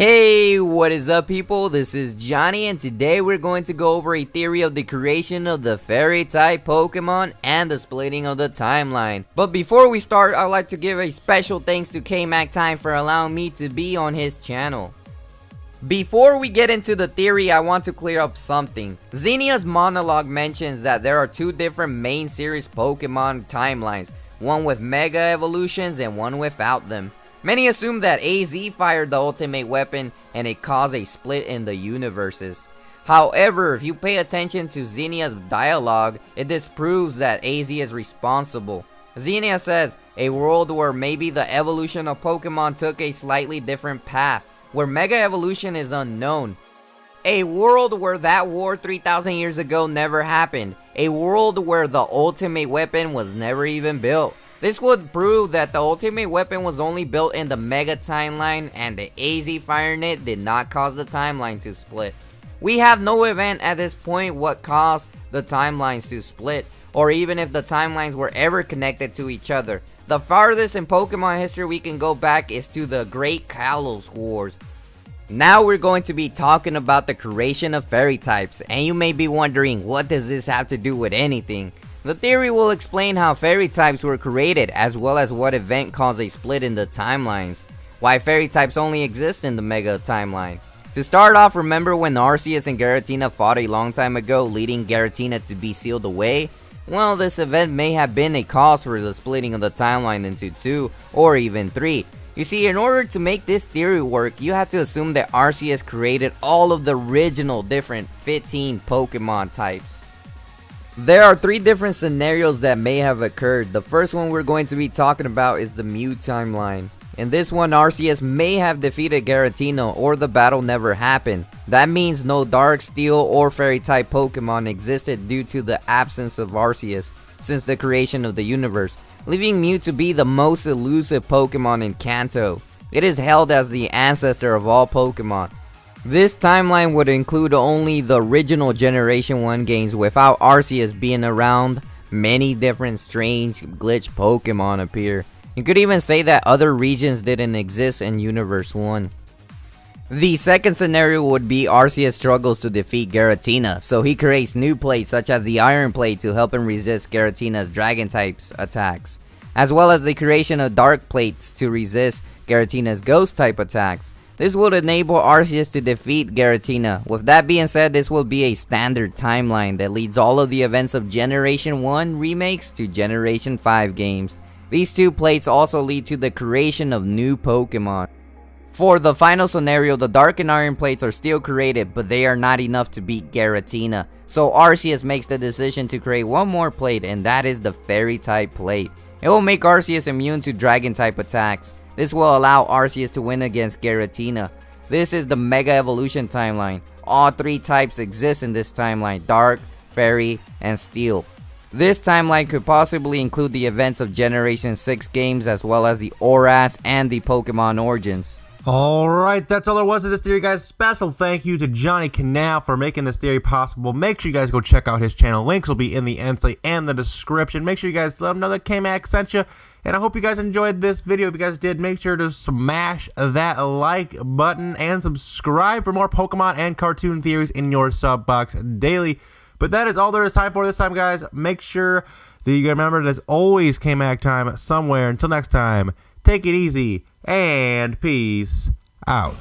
Hey, what is up people? This is Johnny and today we're going to go over a theory of the creation of the fairy type Pokemon and the splitting of the timeline. But before we start, I'd like to give a special thanks to KMacTime for allowing me to be on his channel. Before we get into the theory, I want to clear up something. Zinnia's monologue mentions that there are two different main series Pokemon timelines, one with Mega Evolutions and one without them. Many assume that AZ fired the ultimate weapon and it caused a split in the universes. However, if you pay attention to Zinnia's dialogue, it disproves that AZ is responsible. Zinnia says, a world where maybe the evolution of Pokemon took a slightly different path, where Mega Evolution is unknown. A world where that war 3,000 years ago never happened. A world where the ultimate weapon was never even built. This would prove that the ultimate weapon was only built in the Mega timeline and the AZ firing it did not cause the timeline to split. We have no event at this point what caused the timelines to split, or even if the timelines were ever connected to each other. The farthest in Pokemon history we can go back is to the Great Kalos Wars. Now we're going to be talking about the creation of fairy types, and you may be wondering, what does this have to do with anything? The theory will explain how fairy types were created, as well as what event caused a split in the timelines, why fairy types only exist in the Mega timeline. To start off, remember when Arceus and Giratina fought a long time ago, leading Giratina to be sealed away? Well, this event may have been a cause for the splitting of the timeline into 2 or even 3. You see, in order to make this theory work, you have to assume that Arceus created all of the original different 15 Pokemon types. There are 3 different scenarios that may have occurred. The first one we're going to be talking about is the Mew timeline. In this one, Arceus may have defeated Giratina or the battle never happened. That means no Dark, Steel, or Fairy type Pokemon existed due to the absence of Arceus since the creation of the universe, leaving Mew to be the most elusive Pokemon in Kanto. It is held as the ancestor of all Pokemon. This timeline would include only the original Generation 1 games without Arceus being around. Many different strange glitch Pokemon appear. You could even say that other regions didn't exist in Universe 1. The second scenario would be Arceus struggles to defeat Giratina, so he creates new plates such as the Iron Plate to help him resist Giratina's Dragon types attacks, as well as the creation of Dark Plates to resist Giratina's Ghost type attacks. This would enable Arceus to defeat Giratina. With that being said, this will be a standard timeline that leads all of the events of Generation 1 remakes to Generation 5 games. These 2 plates also lead to the creation of new Pokemon. For the final scenario, the Dark and Iron plates are still created, but they are not enough to beat Giratina. So Arceus makes the decision to create one more plate, and that is the Fairy type plate. It will make Arceus immune to Dragon type attacks. This will allow Arceus to win against Giratina. This is the Mega Evolution timeline. All 3 types exist in this timeline: Dark, Fairy, and Steel. This timeline could possibly include the events of Generation 6 games as well as the ORAS and the Pokemon Origins. Alright, that's all there was to this theory, guys. Special thank you to Johnny Canal for making this theory possible. Make sure you guys go check out his channel. Links will be in the end slate and the description. Make sure you guys let him know that KMac sent you. And I hope you guys enjoyed this video. If you guys did, make sure to smash that like button and subscribe for more Pokemon and cartoon theories in your sub box daily. But that is all there is time for this time, guys. Make sure that you remember there's always KMac time somewhere. Until next time, take it easy and peace out.